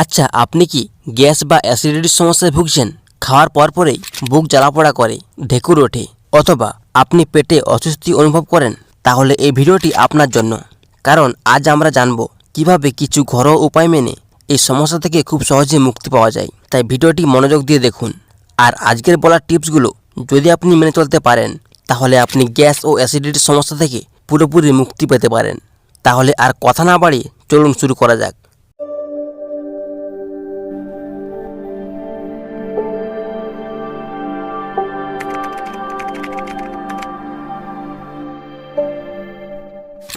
আচ্ছা, আপনি কি গ্যাস বা অ্যাসিডিটির সমস্যায় ভুগছেন? খাওয়ার পরপরেই বুক জ্বালাপোড়া করে, ঢেকুর ওঠে, অথবা আপনি পেটে অস্বস্তি অনুভব করেন? তাহলে এই ভিডিওটি আপনার জন্য। কারণ আজ আমরা জানব কিভাবে কিছু ঘরোয়া উপায় মেনে এই সমস্যা থেকে খুব সহজে মুক্তি পাওয়া যায়। তাই ভিডিওটি মনোযোগ দিয়ে দেখুন। আর আজকের বলা টিপসগুলো যদি আপনি মেনে চলতে পারেন, তাহলে আপনি গ্যাস ও অ্যাসিডিটির সমস্যা থেকে পুরোপুরি মুক্তি পেতে পারেন। তাহলে আর কথা না বাড়িয়ে চলুন শুরু করা যাক।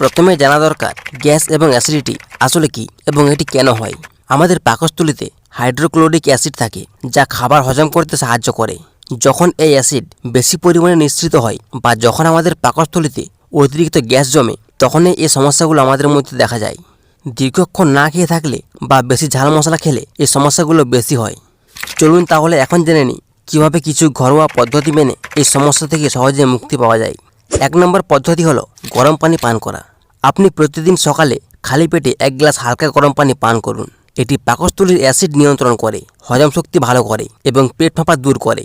প্রথমে জানা দরকার গ্যাস এবং অ্যাসিডিটি আসলে কি এবং এটি কেন হয়। আমাদের পাকস্থলীতে হাইড্রোক্লোরিক অ্যাসিড থাকে, যা খাবার হজম করতে সাহায্য করে। যখন এই অ্যাসিড বেশি পরিমাণে নিঃসৃত হয় বা যখন আমাদের পাকস্থলীতে অতিরিক্ত গ্যাস জমে, তখনই এই সমস্যাগুলো আমাদের মধ্যে দেখা যায়। দীর্ঘক্ষণ না খেয়ে থাকলে বা বেশি ঝাল মশলা খেলে এই সমস্যাগুলো বেশি হয়। চলুন তাহলে এখন জেনে নিই কীভাবে কিছু ঘরোয়া পদ্ধতি মেনে এই সমস্যা থেকে সহজে মুক্তি পাওয়া যায়। 1 নম্বর পদ্ধতি হলো গরম পানি পান করা। আপনি প্রতিদিন সকালে খালি পেটে 1 গ্লাস হালকা গরম পানি পান করুন। এটি পাকস্থলীর অ্যাসিড নিয়ন্ত্রণ করে, হজম শক্তি ভালো করে এবং পেট ফাঁপা দূর করে।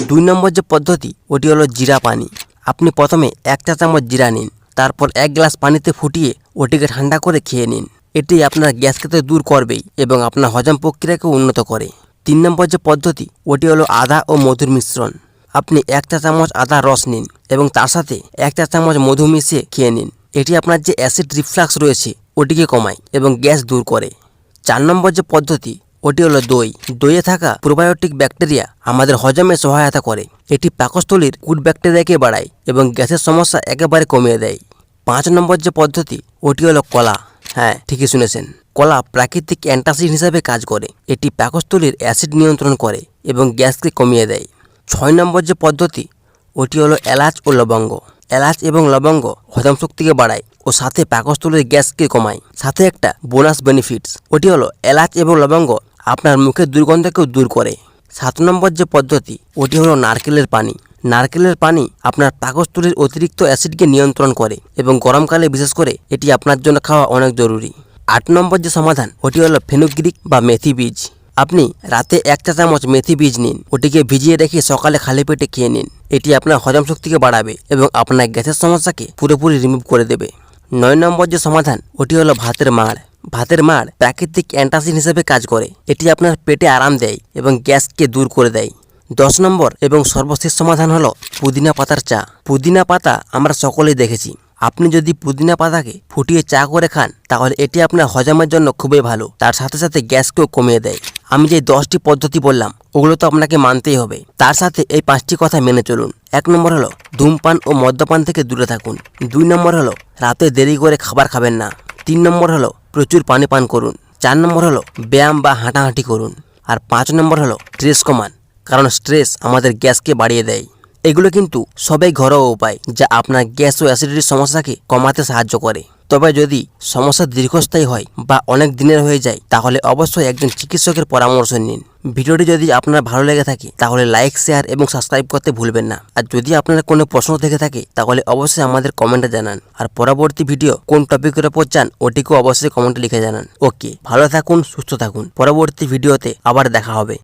2 নম্বর যে পদ্ধতি ওটি হলো জিরা পানি। আপনি প্রথমে 1 চা চামচ জিরা নিন, তারপর 1 গ্লাস পানিতে ফুটিয়ে ওটিকে ঠান্ডা করে খেয়ে নিন। এটি আপনার গ্যাসকে তো দূর করবেই এবং আপনার হজম প্রক্রিয়াকে উন্নত করে। 3 নম্বর যে পদ্ধতি ওটি হলো আদা ও মধুর মিশ্রণ। আপনি 1 চা চামচ আদার রস নিন এবং তার সাথে 1 চা চামচ মধু মিশিয়ে খেয়ে নিন। এটি আপনার যে অ্যাসিড রিফ্লাক্স রয়েছে ওটিকে কমায় এবং গ্যাস দূর করে। 4 নম্বর যে পদ্ধতি ওটি হলো দই। দইয়ে থাকা প্রোবায়োটিক ব্যাকটেরিয়া আমাদের হজমে সহায়তা করে। এটি পাকস্থলীর গুড ব্যাকটেরিয়াকে বাড়ায় এবং গ্যাসের সমস্যা একেবারে কমিয়ে দেয়। 5 নম্বর যে পদ্ধতি ওটি হলো কলা। হ্যাঁ, ঠিকই শুনেছেন, কলা প্রাকৃতিক অ্যান্টাসিড হিসাবে কাজ করে। এটি পাকস্থলীর অ্যাসিড নিয়ন্ত্রণ করে এবং গ্যাসকে কমিয়ে দেয়। 6 নম্বর যে পদ্ধতি ওটি হলো এলাচ ও লবঙ্গ। এলাচ এবং লবঙ্গ হজম শক্তিকে বাড়ায় ও সাথে পাকস্থলীর গ্যাসকে কমায়। সাথে একটা বোনাস বেনিফিটস ওটি হলো এলাচ এবং লবঙ্গ আপনার মুখের দুর্গন্ধকেও দূর করে। 7 নম্বর যে পদ্ধতি ওটি হলো নারকেলের পানি। নারকেলের পানি আপনার পাকস্থলীর অতিরিক্ত অ্যাসিডকে নিয়ন্ত্রণ করে এবং গরমকালে বিশেষ করে এটি আপনার জন্য খাওয়া অনেক জরুরি। 8 নম্বর যে সমাধান ওটি হলো ফেনুগ্রিক বা মেথি বীজ। আপনি রাতে 1 চা চামচ মেথি বীজ নিন, ওটিকে ভিজিয়ে রেখে সকালে খালি পেটে খেয়ে নিন। এটি আপনার হজম শক্তিকে বাড়াবে এবং আপনার গ্যাসের সমস্যাকে পুরোপুরি রিমুভ করে দেবে। 9 নম্বর যে সমাধান ওটি হলো ভাতের মাড়। ভাতের মাড় প্রাকৃতিক অ্যান্টাসিড হিসেবে কাজ করে। এটি আপনার পেটে আরাম দেয় এবং গ্যাসকে দূর করে দেয়। 10 নম্বর এবং সর্বশেষ সমাধান হলো পুদিনা পাতার চা। পুদিনা পাতা আমরা সকলেই দেখেছি। আপনি যদি পুদিনা পাতাকে ফুটিয়ে চা করে খান, তাহলে এটি আপনার হজমের জন্য খুবই ভালো। তার সাথে সাথে গ্যাসকেও কমিয়ে দেয়। আমি যে 10টি পদ্ধতি বললাম ওগুলো তো আপনাকে মানতেই হবে। তার সাথে এই 5টি কথা মেনে চলুন। 1 নম্বর হলো ধূমপান ও মদ্যপান থেকে দূরে থাকুন। 2 নম্বর হলো রাতে দেরি করে খাবার খাবেন না। 3 নম্বর হলো প্রচুর পানি পান করুন। 4 নম্বর হলো ব্যায়াম বা হাঁটাহাঁটি করুন। আর 5 নম্বর হলো স্ট্রেস কমান, কারণ স্ট্রেস আমাদের গ্যাসকে বাড়িয়ে দেয়। এগুলো কিন্তু সবাই ঘরোয়া উপায় যা আপনার গ্যাস ও অ্যাসিডিটির সমস্যাকে কমাতে সাহায্য করে। তবে যদি সমস্যা দীর্ঘস্থায়ী হয় বা অনেক দিনের হয়ে যায়, তাহলে অবশ্যই একজন চিকিৎসকের পরামর্শ নিন। ভিডিওটি যদি আপনার ভালো লেগে থাকে তাহলে লাইক, শেয়ার এবং সাবস্ক্রাইব করতে ভুলবেন না। আর যদি আপনার কোনো প্রশ্ন থেকে থাকে তাহলে অবশ্যই আমাদের কমেন্টে জানান। আর পরবর্তী ভিডিও কোন টপিকের উপর চান ওটিকেও অবশ্যই কমেন্টে লিখে জানান। ওকে, ভালো থাকুন, সুস্থ থাকুন। পরবর্তী ভিডিওতে আবার দেখা হবে।